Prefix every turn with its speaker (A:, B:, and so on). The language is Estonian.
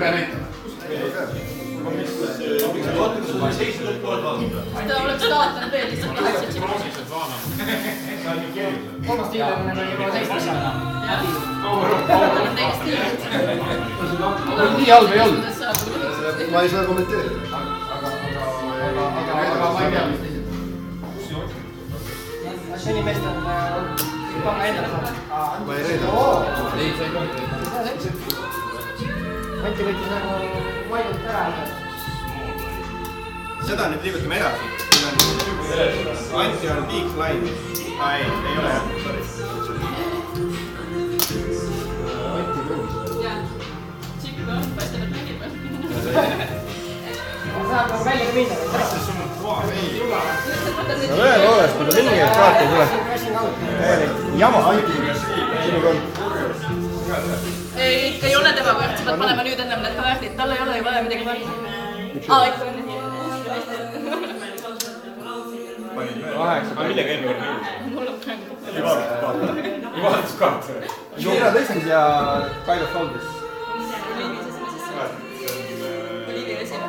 A: pea näitama.
B: Seda oleks taotanud veel lihtsalt
C: kolmast liigemine oli juba 17 aega.
A: Nii halb ei olnud.
D: Ma ei saa kommenteerida.
A: Aga ma ei tea, mis teised.
C: Seni meest on panna endale saada.
D: Ma ei reeda.
A: Ei, sa ei kommenteerida.
C: Anti võttis nagu vaidult ära.
E: Seda nüüd liigutame edasi. Anti on big line. Ei ole jah, sorry.
B: Jah, Tšikku on paistab, et mängib.
C: Saab nagu välja ka minna.
E: Tõepoolest, kui ta mingi kaart ei tule. Jama. Sinu kord.
B: Ikka ei ole tema võrt, sa pead panema nüüd ennem need kaardid, tal ei ole ju vaja midagi panna. Ikka on nii.
E: Aga millega eelmine kord nõudis?
B: Mul on praegu.
E: Ei vaadatus kaart. Mira tõstis ja Kailo Foldis.